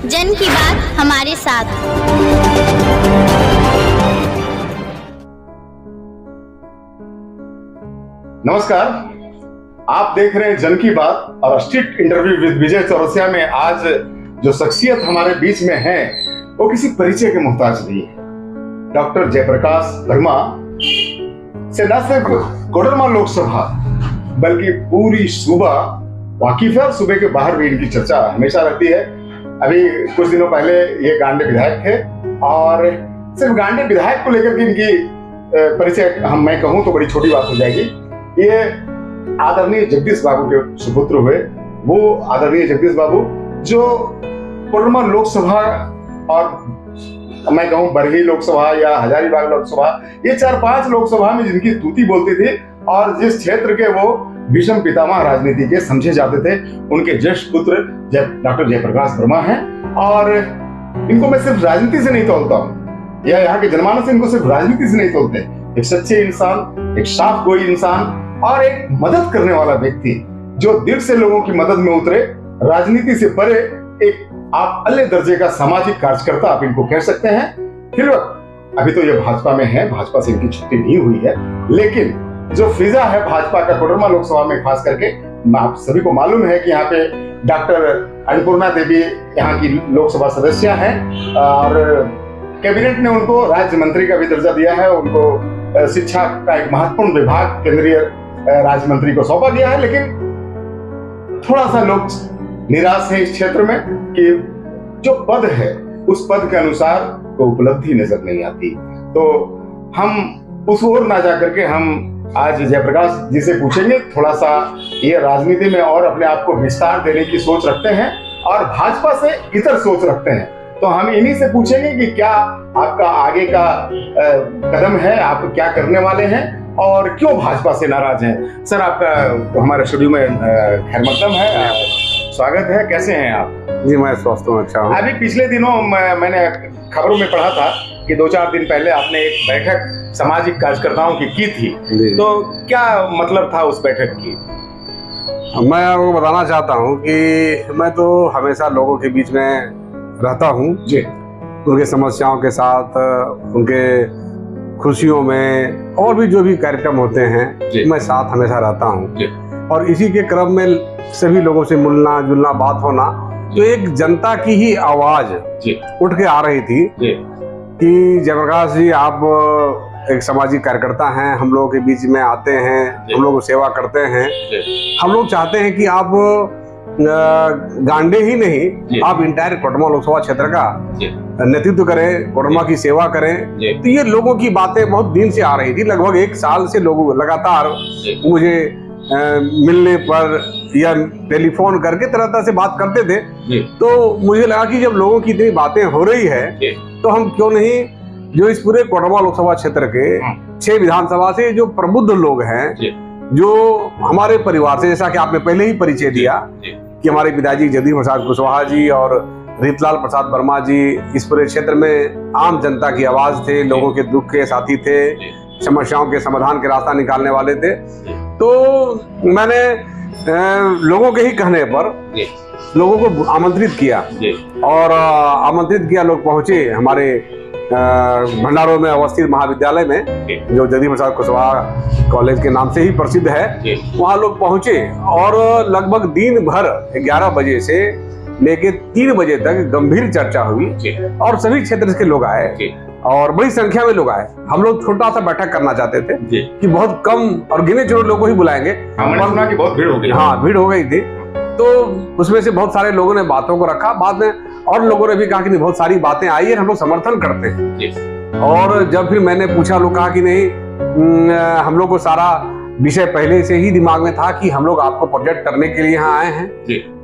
जन की बात हमारे साथ। नमस्कार, आप देख रहे हैं जन की बात और स्ट्रीट इंटरव्यू विद विजय चौरसिया में आज जो शख्सियत हमारे बीच में है वो किसी परिचय के मोहताज नहीं है। डॉक्टर जयप्रकाश वर्मा से न सिर्फ कोडरमा लोकसभा बल्कि पूरी सूबा वाकिफ है और सूबे के बाहर भी इनकी चर्चा हमेशा रहती है। अभी कुछ दिनों पहले ये गांडे विधायक थे और सिर्फ गांडे विधायक को लेकर के इनकी परिचय मैं कहूं तो बड़ी छोटी बात हो जाएगी। ये आदरणीय जगदीश बाबू के सुपुत्र हुए, वो आदरणीय जगदीश बाबू जो कोडरमा लोकसभा और मैं कहूं बरही लोकसभा या हजारीबाग लोकसभा, ये 4-5 लोकसभा में जिनकी तूती बोलती थी और जिस क्षेत्र के वो भीषम पितामह राजनीति के समझे जाते थे, उनके ज्येष्ठ पुत्र डॉक्टर जयप्रकाश वर्मा हैं। और इनको मैं सिर्फ राजनीति से नहीं तोलता हूँ या यहाँ के जनमानस से इनको सिर्फ राजनीति से नहीं तोलते। एक सच्चे इंसान, एक साफ गोई इंसान और एक मदद करने वाला व्यक्ति जो दिल से लोगों की मदद में उतरे, राजनीति से परे एक आप अल्ले दर्जे का सामाजिक कार्यकर्ता आप इनको कह सकते हैं। फिर अभी तो ये भाजपा में है, भाजपा से इनकी छुट्टी नहीं हुई है, लेकिन जो फिजा है भाजपा का कोडरमा लोकसभा में खास करके, आप सभी को मालूम है कि यहाँ पे डॉक्टर अन्नपूर्णा देवी यहाँ की लोकसभा सदस्य हैं और कैबिनेट ने उनको राज्य मंत्री का भी दर्जा दिया है। उनको शिक्षा का एक महत्वपूर्ण विभाग केंद्रीय राज्य मंत्री को सौंपा गया है। लेकिन थोड़ा सा लोग निराश है इस क्षेत्र में कि जो पद है उस पद के अनुसार को उपलब्धि नजर नहीं आती। तो हम उस ओर ना जाकर के हम आज जयप्रकाश जी से पूछेंगे, थोड़ा सा ये राजनीति में और अपने आप को विस्तार देने की सोच रखते हैं और भाजपा से इतर सोच रखते हैं। तो हम इन्हीं से पूछेंगे कि क्या आपका आगे का कदम है, आप क्या करने वाले हैं और क्यों भाजपा से नाराज हैं। सर, आपका हमारे स्टूडियो में खैर मकदम है, स्वागत है। कैसे हैं आप? जी, मैं स्वस्थ हूँ, अच्छा हूँ। अभी पिछले दिनों मैंने खबरों में पढ़ा था कि 2-4 दिन पहले आपने एक बैठक सामाजिक कार्यकर्ताओं की थी, तो क्या मतलब था उस बैठक की? मैं आपको बताना चाहता हूँ कि मैं तो हमेशा लोगों के बीच में रहता हूँ जी, उनके समस्याओं के साथ, उनके खुशियों में और भी जो भी कार्यक्रम होते हैं मैं साथ हमेशा रहता हूँ। और इसी के क्रम में सभी लोगों से मिलना जुलना, बात होना, तो एक जनता की ही आवाज उठ के आ रही थी कि जयप्रकाश जी, आप एक सामाजिक कार्यकर्ता हैं, हम लोगों के बीच में आते हैं, हम लोग सेवा करते हैं। हम लोग चाहते हैं कि आप गांडे ही नहीं, आप इंटायर कोडरमा लोकसभा क्षेत्र का नेतृत्व करें, कोडरमा की सेवा करें। तो ये लोगों की बातें बहुत दिन से आ रही थी, लगभग 1 साल से लोग लगातार मुझे मिलने पर या टेलीफोन करके तरह से बात करते थे। तो मुझे लगा कि जब लोगों की इतनी बातें हो रही है तो हम क्यों नहीं जो इस पूरे कोडरमा लोकसभा क्षेत्र के 6 विधानसभा से जो प्रबुद्ध लोग हैं, जो हमारे परिवार से, जैसा कि आपने पहले ही परिचय दिया कि हमारे पिताजी जगदीश प्रसाद कुशवाहा जी और रीतलाल प्रसाद वर्मा जी इस पूरे क्षेत्र में आम जनता की आवाज थे, लोगों के दुख के साथी थे, समस्याओं के समाधान के रास्ता निकालने वाले थे। तो मैंने लोगों के ही कहने पर लोगों को आमंत्रित किया और आमंत्रित किया, लोग पहुंचे हमारे भंडारों में अवस्थित महाविद्यालय में, जो जगदीश प्रसाद कुशवाहा कॉलेज के नाम से ही प्रसिद्ध है। वहाँ लोग पहुंचे और लगभग दिन भर 11 बजे से लेके 3 बजे तक गंभीर चर्चा हुई और सभी क्षेत्र के लोग आए और बड़ी संख्या में लोग आए। हम लोग छोटा सा बैठक करना चाहते थे कि बहुत कम और गिने चुने लोगों को ही बुलाएंगे, सुना कि बहुत भीड़ हो गई। हाँ, भीड़ हो गई थी। तो उसमें से बहुत सारे लोगों ने बातों को रखा, बाद में और लोगों ने भी कहा कि नहीं, बहुत सारी बातें आई है, हम लोग समर्थन करते हैं। और जब फिर मैंने पूछा, लोग कहा कि नहीं, हम लोग को सारा विषय पहले से ही दिमाग में था कि हम लोग आपको प्रोजेक्ट करने के लिए यहाँ आए हैं।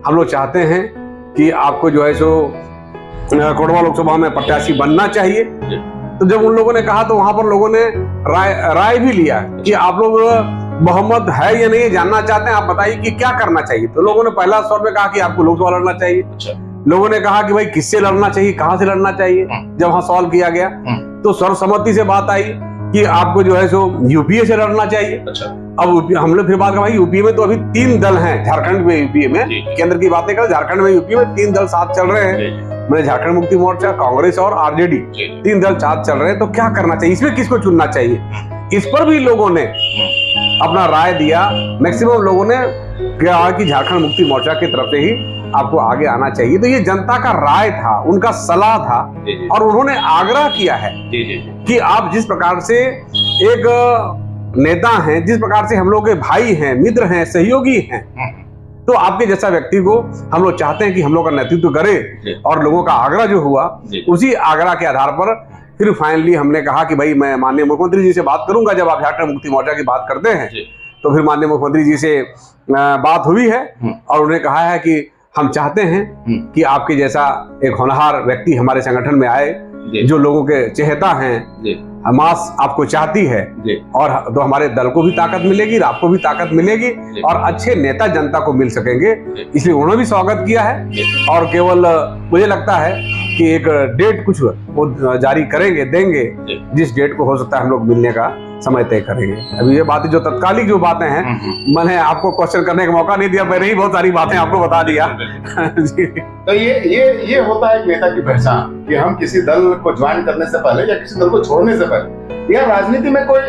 हम लोग चाहते हैं कि आपको जो है सो कोडरमा लोकसभा में प्रत्याशी बनना चाहिए। तो जब उन लोगों ने कहा तो वहां पर लोगों ने राय भी लिया कि आप लोग बहुमत है या नहीं जानना चाहते हैं, आप बताइए कि क्या करना चाहिए। तो लोगों ने पहला स्वर में कहा कि आपको लोकसभा लड़ना चाहिए। लोगों ने कहा कि भाई किससे लड़ना चाहिए, कहां से लड़ना चाहिए। जब वहां सवाल किया गया तो सर्वसम्मति से बात आई कि आपको जो है सो यूपीए से लड़ना चाहिए। अब हम लोग फिर बात कर, भाई यूपीए में तो अभी 3 दल हैं, झारखंड में यूपीए में, केंद्र की बातें करें, झारखंड में यूपीए में 3 दल साथ चल रहे हैं। मैंने झारखंड मुक्ति मोर्चा, कांग्रेस और आरजेडी 3 दल साथ चल रहे हैं, तो क्या करना चाहिए, इसमें किसको चुनना चाहिए, इस पर भी लोगों ने अपना राय दिया। मैक्सिमम लोगों ने कहा कि झारखंड मुक्ति मोर्चा की तरफ से ही आपको आगे आना चाहिए। तो ये जनता का राय था, उनका सलाह था, और उन्होंने आग्रह किया है कि आप जिस प्रकार से एक नेता हैं, जिस प्रकार से हम लोग के भाई हैं, मित्र हैं, सहयोगी हैं, तो आपके जैसा व्यक्ति को हम लोग चाहते हैं कि हम लोग का नेतृत्व करे। और लोगों का आग्रह जो हुआ, उसी आग्रह के आधार पर फिर फाइनली हमने कहा कि भाई मैं माननीय मुख्यमंत्री जी से बात करूंगा। जब आप झारखंड मुक्ति मोर्चा की बात करते हैं तो फिर माननीय मुख्यमंत्री जी से बात हुई है और उन्होंने कहा है कि हम चाहते हैं कि आपके जैसा एक होनहार व्यक्ति हमारे संगठन में आए, जो लोगों के चहेता हैं, हमास आपको चाहती है, और तो हमारे दल को भी ताकत मिलेगी, आपको भी ताकत मिलेगी, और अच्छे नेता जनता को मिल सकेंगे। इसलिए उन्होंने भी स्वागत किया है। और केवल मुझे लगता है कि एक डेट कुछ वो जारी करेंगे, देंगे, जिस डेट को हो सकता है हम लोग मिलने का समय तय करेंगे। अभी ये बातें जो तत्कालिक जो बातें हैं, मैंने आपको क्वेश्चन करने का मौका नहीं दिया, मैंने ही बहुत सारी बातें आपको बता दिया। तो ये होता है एक नेता की पहचान कि हम किसी दल को ज्वाइन करने से पहले या किसी दल को छोड़ने से पहले या राजनीति में कोई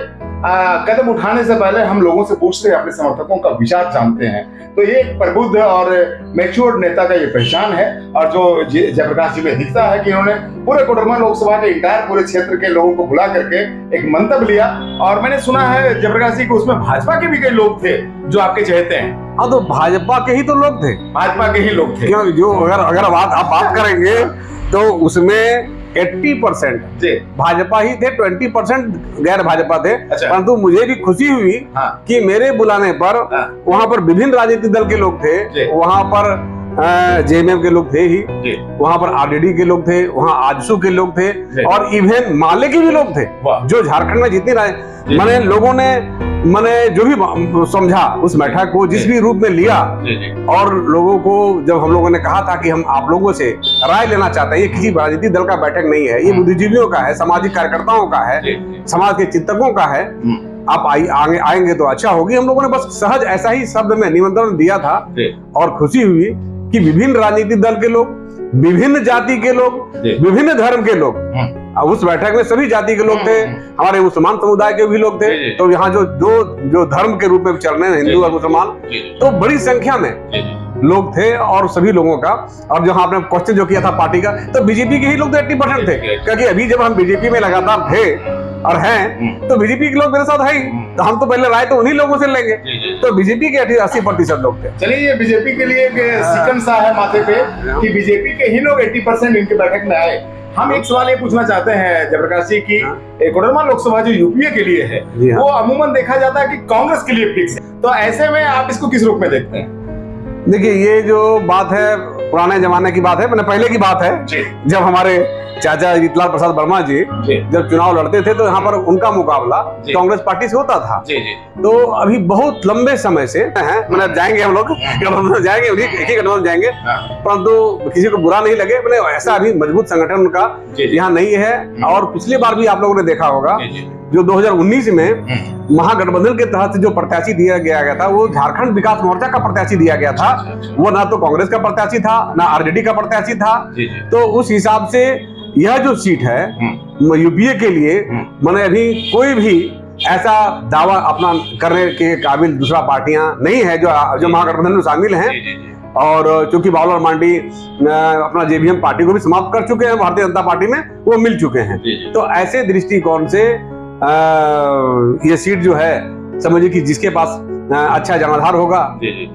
कदम उठाने से पहले हम लोगों से पूछते हैं, अपने समर्थकों का विचार जानते हैं। तो ये एक प्रबुद्ध और मैच्योर्ड नेता का ये पहचान है। और जो जयप्रकाश जी में दिखता है कि उन्होंने पूरे कोडरमा लोकसभा के इंटायर पूरे क्षेत्र के लोगों को बुला करके एक मंतव्य लिया। और मैंने सुना है जयप्रकाश जी को उसमें भाजपा के भी कई लोग थे जो आपके चाहते हैं। हाँ, तो भाजपा के ही तो लोग थे, भाजपा के ही लोग थे। क्यों, जो अगर आप बात करेंगे तो उसमें 80% भाजपा ही थे, 20% गैर भाजपा थे। परंतु मुझे भी खुशी हुई कि मेरे बुलाने पर वहां पर विभिन्न राजनीतिक दल के लोग थे, वहां पर जेएमएम के लोग थे ही, वहां पर आरजेडी के लोग थे, वहां आजसू के लोग थे, और इवन माले के भी लोग थे। जो झारखंड में जितनी मैंने लोगों ने जो भी समझा उस बैठक को जिस भी रूप में लिया, और लोगों को जब हम लोगों ने कहा था कि हम आप लोगों से राय लेना चाहते हैं, ये किसी राजनीतिक दल का बैठक नहीं है, ये बुद्धिजीवियों का है, सामाजिक कार्यकर्ताओं का है, समाज के चिंतकों का है, आप आएंगे तो अच्छा होगी। हम लोगों ने बस सहज ऐसा ही शब्द में निमंत्रण दिया था, और खुशी हुई कि विभिन्न राजनीतिक दल के लोग, विभिन्न जाति के लोग, विभिन्न धर्म के लोग, उस बैठक में सभी जाति के लोग थे, हमारे मुसलमान समुदाय के भी लोग थे। तो यहाँ जो धर्म के रूप में चल रहे हैं, हिंदू और मुसलमान, तो बड़ी संख्या में लोग थे। और सभी लोगों का, और जहां आपने क्वेश्चन जो किया था पार्टी का, तो बीजेपी के ही लोग तो 80% थे, क्योंकि अभी जब हम बीजेपी में लगातार थे और हैं, तो बीजेपी के लोग मेरे साथ है ही, तो हम तो पहले राय तो उन्हीं लोगों से लेंगे। तो बीजेपी के 80% लोग थे। चलिए, ये बीजेपी के लिए एक सिकन सा है माथे पे कि बीजेपी के ही लोग 80% इनके बैठक में आए। हम एक सवाल ये पूछना चाहते हैं जयप्रकाश जी की, कोडरमा लोकसभा जो यूपीए के लिए है, वो अमूमन देखा जाता है कि कांग्रेस के लिए फिक्स है। तो ऐसे में आप इसको किस रूप में देखते हैं? देखिए, ये जो बात है पुराने जमाने की बात है, मैंने पहले की बात है, जब हमारे चाचा जीतलाल प्रसाद वर्मा जी जब चुनाव लड़ते थे, तो यहाँ पर उनका मुकाबला कांग्रेस पार्टी से होता था। तो अभी बहुत लंबे समय से हैं, मतलब जाएंगे हम लोग, जाएंगे एक ही गठबंधन जाएंगे, परंतु किसी को बुरा नहीं लगे, मैंने ऐसा अभी मजबूत संगठन उनका यहाँ नहीं है। और पिछली बार भी आप लोगों ने देखा होगा, जो 2019 में महागठबंधन के तहत जो प्रत्याशी दिया गया था, वो झारखंड विकास मोर्चा का प्रत्याशी दिया गया था। वो ना तो कांग्रेस का प्रत्याशी था, ना आरजेडी का प्रत्याशी था। तो उस हिसाब से यह जो सीट है यूपीए के लिए, मैंने अभी कोई भी ऐसा दावा अपना करने के काबिल दूसरा पार्टियां नहीं है जो महागठबंधन में शामिल हैं। और चूंकि बाबूलाल मांडी अपना जेबीएम पार्टी को भी समाप्त कर चुके हैं, भारतीय जनता पार्टी में वो मिल चुके हैं। तो ऐसे दृष्टिकोण से ये सीट जो है, समझिए कि जिसके पास अच्छा जनाधार होगा,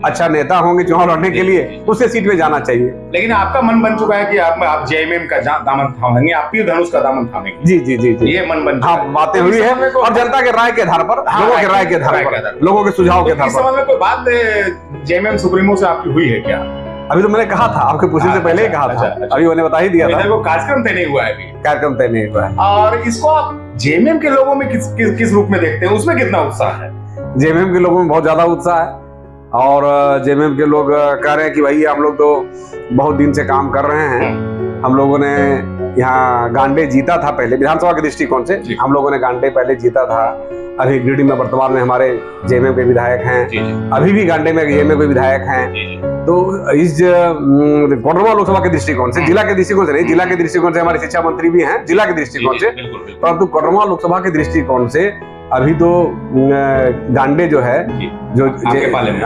अच्छा नेता होंगे चुनाव लड़ने के लिए, उससे सीट पे जाना चाहिए। लेकिन आपका मन बन चुका है कि आप जेएमएम का दामन थामेंगे, आप पीर धनुष का दामन थामेंगे। जी जी जी जी, ये मन बन, हाँ, बातें हुई है, और जनता के राय के आधार पर, लोगों के राय के आधार पर, लोगों के सुझाव के आधार पर। इस संबंध में कोई बात जेएमएम सुप्रीमो से आपकी हुई है क्या? अभी तो मैंने कहा था, आपके पूछने से पहले ही कहा था। अभी मैंने बता ही दिया था, कार्यक्रम तय नहीं हुआ है, अभी कार्यक्रम तय नहीं हुआ है। और इसको आप जेएमएम के लोगों में किस रूप में देखते हैं? उसमें कितना उत्साह है? जेएमएम के लोगों में बहुत ज्यादा उत्साह है, और जेएमएम के लोग कह रहे हैं कि भाई हम लोग तो बहुत दिन से काम कर रहे हैं, हम लोगों ने यहाँ गांडे जीता था पहले, विधानसभा के दृष्टिकोण से हम लोगों ने गांडे पहले जीता था, अभी गिरिडीह में वर्तमान में हमारे जेएमएम के विधायक हैं, अभी भी गांडे में जेएमएम के विधायक हैं। तो इस कोडरमा लोकसभा के दृष्टिकोण से, जिला के दृष्टिकोण से नहीं, जिला के दृष्टिकोण से हमारे शिक्षा मंत्री भी हैं, जिला के दृष्टिकोण से, परंतु कोडरमा लोकसभा के दृष्टिकोण से अभी तो गांडे जो है, जो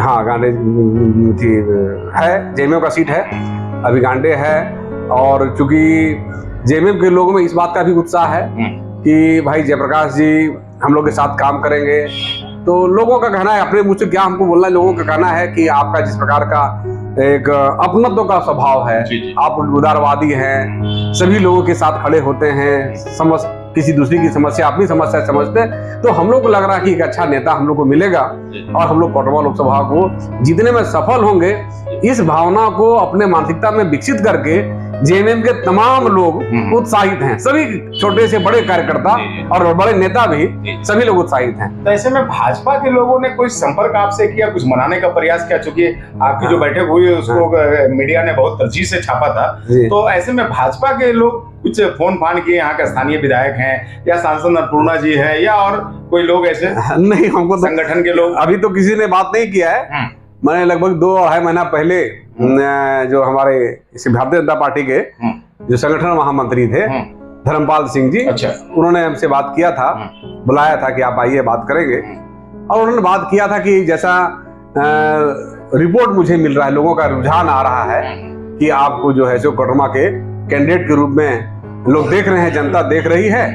हाँ गांडे थी है, जेएमएम का सीट है, अभी गांडे है। और चूंकि जेएमएम के लोगों में इस बात का भी उत्साह है कि भाई जयप्रकाश जी हम लोग के साथ काम करेंगे। तो लोगों का कहना है, अपने मुझ से क्या हमको बोलना है, लोगों का कहना है कि आपका जिस प्रकार का एक अपनत्व का स्वभाव है, आप उदारवादी हैं, सभी लोगों के साथ खड़े होते हैं, किसी दूसरी की समस्या अपनी समस्या समझते हैं। तो हम लोग को लग रहा है कि एक अच्छा नेता हम लोग को मिलेगा और हम लोग कोडरमा लोकसभा को जीतने में सफल होंगे। इस भावना को अपने मानसिकता में विकसित करके जेएमएम के तमाम लोग उत्साहित हैं, सभी छोटे से बड़े कार्यकर्ता और बड़े नेता भी, सभी लोग उत्साहित हैं। तो ऐसे में भाजपा के लोगों ने कोई संपर्क आपसे किया, कुछ मनाने का प्रयास किया? चूंकि आपकी जो बैठक हुई है उसको मीडिया ने बहुत तरजीह से छापा था, तो ऐसे में भाजपा के लोग कुछ फोन फान किए? यहाँ के स्थानीय विधायक हैं या सांसद अन्नपूर्णा जी है या और कोई लोग ऐसे? नहीं, हमको संगठन के लोग अभी तो किसी ने बात नहीं किया है। मैंने लगभग 2-2.5 महीना पहले जो हमारे भारतीय जनता पार्टी के जो संगठन महामंत्री थे धर्मपाल सिंह जी, उन्होंने हमसे बात किया था, बुलाया था कि आप आइए बात करेंगे। और उन्होंने बात किया था कि जैसा रिपोर्ट मुझे मिल रहा है, लोगों का रुझान आ रहा है कि आपको जो है सो कोडरमा के कैंडिडेट के रूप में लोग देख रहे हैं, जनता देख रही है,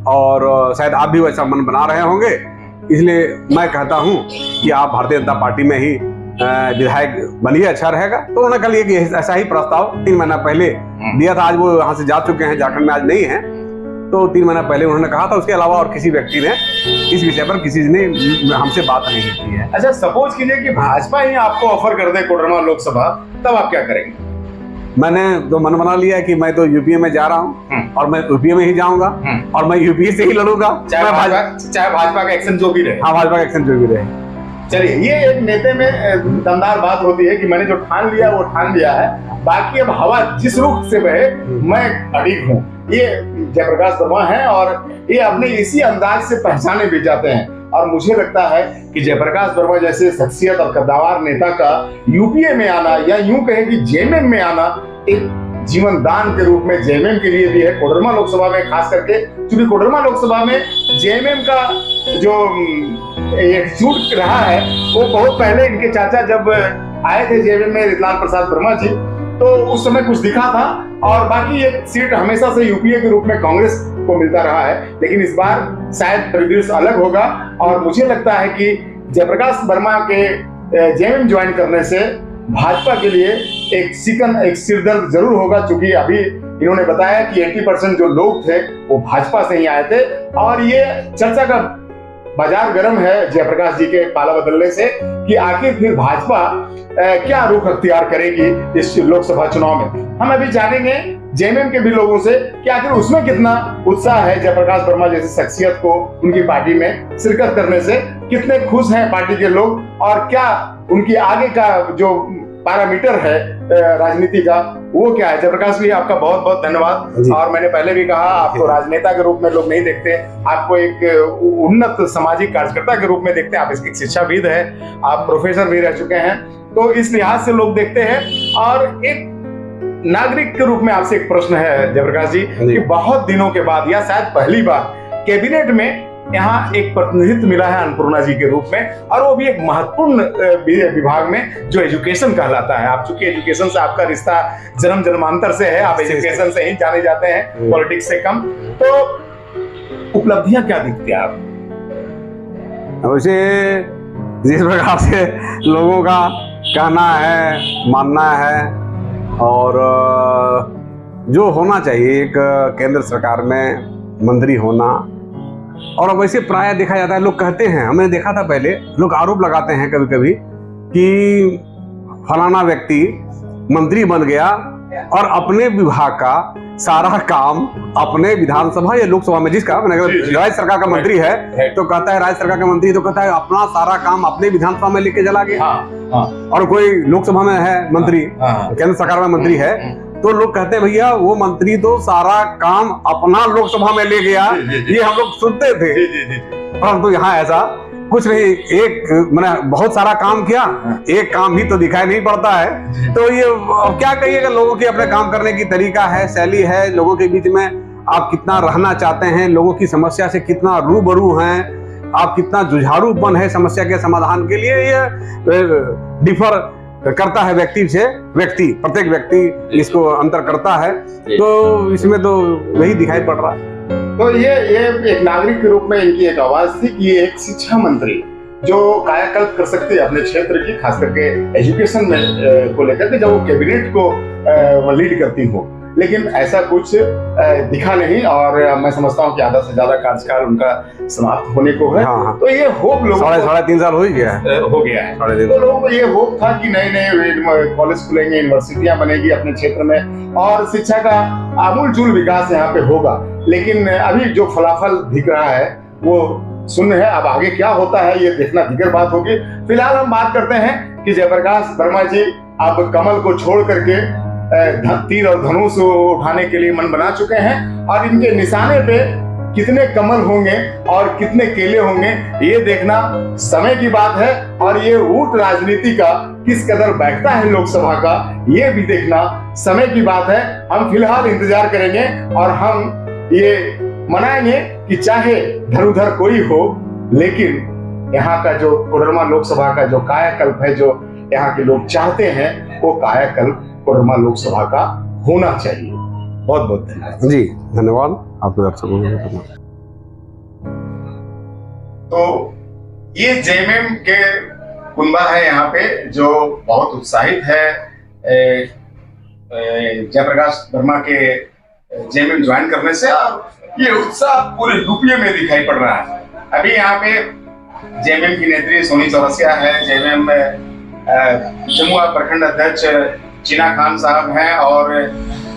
और शायद आप भी वैसा मन बना रहे होंगे। इसलिए मैं कहता हूं कि आप भारतीय जनता पार्टी में ही विधायक बनिए, अच्छा रहेगा। तो उन्होंने कल ये ऐसा ही प्रस्ताव 3 महीना पहले दिया था। आज वो यहाँ से जा चुके हैं, झारखंड में आज नहीं है, तो 3 महीना पहले उन्होंने कहा था। उसके अलावा और किसी व्यक्ति ने इस विषय पर किसी ने हमसे बात नहीं की है। अच्छा, सपोज कीजिए कि भाजपा ही आपको ऑफर कर दे कोडरमा लोकसभा, तब आप क्या करेंगे? मैंने तो मन बना लिया है कि मैं तो यूपीए में जा रहा हूँ और मैं यूपीए में ही जाऊंगा और मैं यूपीए से ही लड़ूंगा, चाहे भाजपा का एक्शन जो भी रहे। हाँ, भाजपा का एक्शन जो भी रहे। चलिए, ये एक नेता में दमदार बात होती है कि मैंने जो ठान लिया वो ठान लिया है, बाकी अब हवा जिस रुख से बहे मैं अड़िग हूँ। ये जयप्रकाश वर्मा है और ये अपने इसी अंदाज से पहचाने भी जाते हैं। और मुझे लगता है कि जयप्रकाश वर्मा जैसे शख्सियत और कद्दावर नेता का यूपीए में आना, या यूं कहें कि जेएमएम में आना, एक जीवन दान के रूप में जेएमएम के लिए भी है। कोडरमा लोकसभा में खास करके, क्योंकि कोडरमा लोकसभा में जेएमएम का जो एकजुट रहा है वो बहुत पहले इनके चाचा जब आए थे जेएमएम में, रितलाल प्रसाद वर्मा जी, तो उस समय कुछ दिखा था। और बाकी एक सीट हमेशा से यूपीए के रूप में कांग्रेस को मिलता रहा है, लेकिन इस बार शायद परिदृश्य अलग होगा। और मुझे लगता है कि जयप्रकाश वर्मा के जेएमएम ज्वाइन करने से भाजपा के लिए एक सिरदर्द जरूर होगा, क्योंकि अभी इन्होंने बताया कि 80% जो लोग थे वो भाजपा से ही आए थे। और ये चर्चा का बाजार गर्म है जयप्रकाश जी के पाला बदलने से कि आखिर फिर भाजपा क्या रुख अख्तियार करेगी इस लोकसभा चुनाव में। हम अभी जानेंगे जेएमएम के भी लोगों से कि आखिर उसमें कितना उत्साह है जयप्रकाश वर्मा जैसी शख्सियत को उनकी पार्टी में शिरकत करने से, कितने खुश हैं पार्टी के लोग, और क्या उनकी आगे का जो पैरामीटर है राजनीति का वो क्या है। जयप्रकाश जी, आपका बहुत बहुत धन्यवाद। और मैंने पहले भी कहा, आपको राजनेता के रूप में लोग नहीं देखते, आपको एक उन्नत सामाजिक कार्यकर्ता के रूप में देखते हैं। आप इसकी शिक्षाविद है, आप प्रोफेसर भी रह चुके हैं, तो इस लिहाज से लोग देखते हैं। और एक नागरिक के रूप में आपसे एक प्रश्न है जयप्रकाश जी कि बहुत दिनों के बाद या शायद पहली बार कैबिनेट में यहाँ एक प्रतिनिधित्व मिला है अन्नपूर्णा जी के रूप में, और वो भी एक महत्वपूर्ण विभाग में जो एजुकेशन कहलाता है। आप चूंकि एजुकेशन से आपका रिश्ता जन्म जन्मांतर से है, आप एजुकेशन से ही जाने जाते हैं, पॉलिटिक्स से कम। तो उपलब्धियां क्या दिखती है आप? वैसे जिस प्रकार से लोगों का कहना है, मानना है, और जो होना चाहिए एक केंद्र सरकार में मंत्री होना, और वैसे प्राय देखा जाता है, लोग कहते हैं, हमने देखा था पहले, लोग आरोप लगाते हैं कभी कभी कि फलाना व्यक्ति मंत्री बन गया और अपने विभाग का सारा काम अपने विधानसभा या लोकसभा में, जिसका राज्य सरकार का मंत्री है तो कहता है, राज्य सरकार का मंत्री तो कहता है अपना सारा काम अपने विधानसभा में लेके चला गया। और कोई लोकसभा में है मंत्री, केंद्र सरकार में मंत्री है, तो लोग कहते हैं भैया वो मंत्री तो सारा काम अपना लोकसभा में ले गया। ये हम लोग सुनते थे। परंतु यहाँ ऐसा कुछ नहीं। एक मैंने बहुत सारा काम किया, एक काम भी तो दिखाई नहीं पड़ता है। तो ये अब क्या कहिएगा, लोगों की अपने काम करने की तरीका है, शैली है, लोगों के बीच में आप कितना रहना चाहते हैं, लोगों की समस्या से कितना रूबरू हैं, आप कितना जुझारूपन है समस्या के समाधान के लिए, ये डिफर करता है व्यक्ति से व्यक्ति, प्रत्येक व्यक्ति इसको अंतर करता है। तो इसमें तो यही दिखाई पड़ रहा है। तो ये एक नागरिक के रूप में इनकी एक आवाज थी कि ये एक शिक्षा मंत्री जो कायाकल्प कर सकती है अपने क्षेत्र की, खास करके एजुकेशन में को लेकर के, जब वो कैबिनेट को लीड करती हो। लेकिन ऐसा कुछ दिखा नहीं, और मैं समझता हूँ कि आधा से ज्यादा कार्यकाल उनका समाप्त होने को है। हाँ। तो ये होप लोगों साढ़े 3 साल हो गया है, तो लोगों को ये होप था कि नए नए कॉलेज खुलेंगे, यूनिवर्सिटियां बनेगी अपने क्षेत्र में, और शिक्षा का आमूलचूल विकास यहाँ पे होगा। लेकिन अभी जो फलाफल दिख रहा है वो शून्य है। अब आगे क्या होता है ये देखना दिगर बात होगी। फिलहाल हम बात करते हैं कि जयप्रकाश वर्मा जी अब कमल को छोड़ करके तीर और धनुष उठाने के लिए मन बना चुके हैं, और इनके निशाने पे कितने कमल होंगे और कितने केले होंगे ये देखना समय की बात है। और ये ऊंट राजनीति का किस कदर बैठता है लोकसभा का, ये भी देखना समय की बात है। हम फिलहाल इंतजार करेंगे और हम ये मनाएंगे कि चाहे धनुधर कोई हो, लेकिन यहाँ का जो कोडरमा लोकसभा का जो कायाकल्प है, जो यहाँ के लोग चाहते हैं, वो कायाकल्प कोडरमा लोकसभा का होना चाहिए। बहुत बहुत धन्यवाद जी, धन्यवाद आपके दर्शकों को धन्यवाद। तो ये जेएमएम के कुनबा है यहाँ पे जो बहुत उत्साहित है जयप्रकाश वर्मा के जेएमएम ज्वाइन करने से, और ये उत्साह पूरे यूपी में दिखाई पड़ रहा है। अभी यहाँ पे जेएमएम की नेत्री सोनी चौरसिया है, जेएमएम जमुआ प्रखंड अध्यक्ष चीना खान साहब हैं, और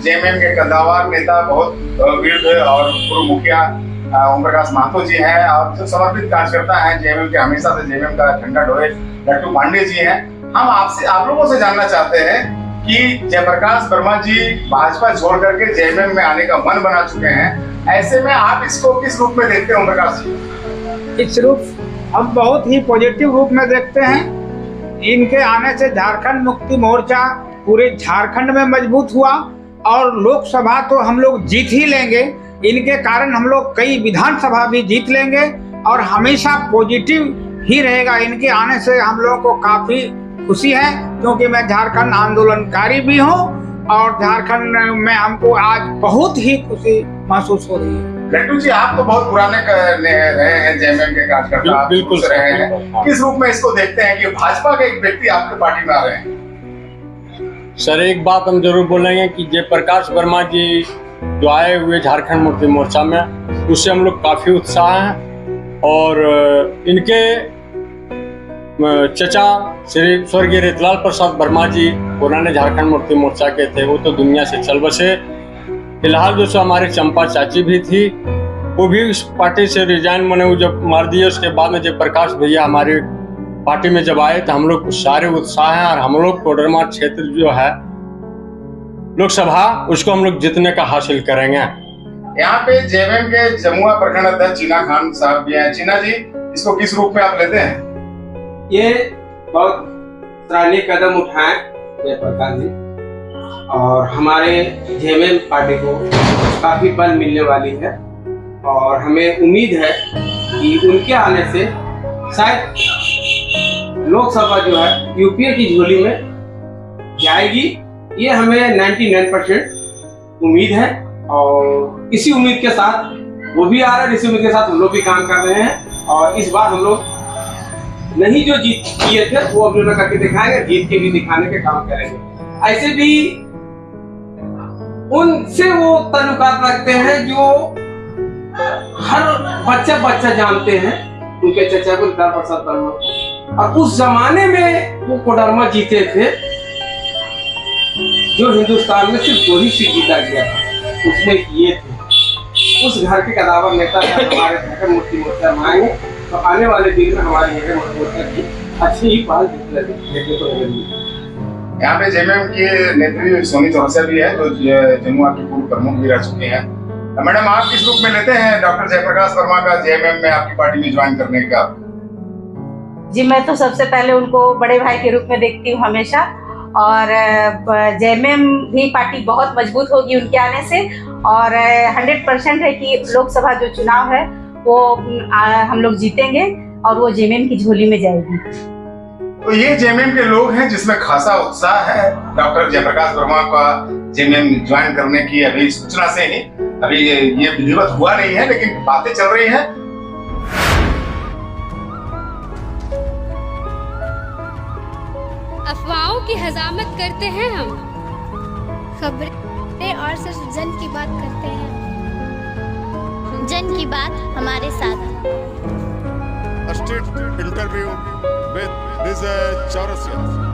जेएमएम के कद्दावर नेता बहुत वृद्ध और पूर्व मुखिया ओम प्रकाश महतो जी हैं, और जो समर्पित कार्यकर्ता हैं जेएमएम के, हमेशा से जेएमएम का झंडा ढोए लट्टू पांडे जी हैं। हम आप लोगों से जानना चाहते हैं कि जयप्रकाश वर्मा जी भाजपा छोड़ करके जेएमएम में आने का मन बना चुके हैं, ऐसे में आप इसको किस रूप में देखते हैं ओम प्रकाश जी? इस रूप हम बहुत ही पॉजिटिव रूप में देखते हैं। इनके आने से झारखंड मुक्ति मोर्चा पूरे झारखंड में मजबूत हुआ, और लोकसभा तो हम लोग जीत ही लेंगे। इनके कारण हम लोग कई विधानसभा भी जीत लेंगे, और हमेशा पॉजिटिव ही रहेगा। इनके आने से हम लोगों को काफी खुशी है, क्योंकि मैं झारखंड आंदोलनकारी भी हूँ, और झारखंड में हमको आज बहुत ही खुशी महसूस हो रही है। लट्टू जी, आप तो बहुत पुराने रहे हैं जेएमएम के कार्यकर्ता, बिल्कुल रहे हैं, किस रूप में इसको देखते हैं कि भाजपा के एक व्यक्ति आपके पार्टी में आ रहे हैं? सर, एक बात हम जरूर बोलेंगे कि जयप्रकाश वर्मा जी जो आए हुए झारखंड मुक्ति मोर्चा में, उससे हम लोग काफी उत्साह हैं। और इनके चचा श्री स्वर्गीय रेतलाल प्रसाद वर्मा जी पुराने झारखंड मुक्ति मोर्चा के थे, वो तो दुनिया से चल बसे। फिलहाल जो सो हमारी चंपा चाची भी थी, वो भी इस पार्टी से रिजाइन मैंने जब मार दिए, उसके बाद में जयप्रकाश भैया हमारी पार्टी में जब आए तो हम लोग सारे उत्साह हैं, और हम लोग कोडरमा क्षेत्र जो है लोकसभा, उसको हम लोग जीतने का हासिल करेंगे। यहाँ पे जेएमएम के जमुआ प्रखंड अध्यक्ष चीना खान साहब भी हैं। चीना जी, इसको किस रूप में आप लेते हैं? ये बहुत सराहनीय कदम उठाए जयप्रकाश जी, और हमारे जेएमएम पार्टी को काफी बल मिलने वाली है, और हमें उम्मीद है कि उनके आने से शायद लोकसभा जो है यूपीए की झोली में जाएगी। ये हमें 99% उम्मीद है, और इसी उम्मीद के साथ वो भी आ रहे हैं, इसी उम्मीद के साथ हम लोग भी काम कर रहे हैं। और इस बार हम लोग नहीं जो जीत किए थे वो अब जो करके दिखाएंगे, जीत के भी दिखाने के काम करेंगे। ऐसे भी उनसे वो ताल्लुकात रखते हैं जो हर बच्चा जानते हैं, उनके चचा को रेतलाल प्रसाद वर्मा, और उस जमाने में वो कोडरमा जीते थे, जो हिंदुस्तान में सिर्फ 2 ही सीट जीता गया था, उसमें ये थे। उस घर के कदावर नेता हमारे झारखंड मुक्ति मोर्चा में आएंगे, तो आने वाले दिन में हमारे मुक्ति मोर्चा की अच्छी ही पहल देखने को मिलेगी। यहाँ पे जेएमएम की नेत्री सोनी चौरसिया भी है, जो जमुआ की पूर्व प्रमुख भी रह चुके हैं। मैडम आप किस रूप में लेते हैं डॉक्टर जयप्रकाश वर्मा का जेएमएम में आपकी पार्टी में ज्वाइन करने का? जी मैं तो सबसे पहले उनको बड़े भाई के रूप में देखती हूँ हमेशा, और जेएमएम भी पार्टी बहुत मजबूत होगी उनके आने से, और 100% है कि लोकसभा जो चुनाव है वो हम लोग जीतेंगे और वो जेएमएम की झोली में जाएगी। तो ये जेएमएम के लोग हैं जिसमें खासा उत्साह है डॉक्टर जयप्रकाश वर्मा का जेएमएम ज्वाइन करने की। अभी सूचना से ही, अभी ये विधिवत हुआ नहीं है, लेकिन बातें चल रही हैं। अफवाहों की हजामत करते हैं हम, खबरें और सिर्फ जन की बात करते हैं। जन की बात हमारे साथ। State interview with Vijay Chaurasia.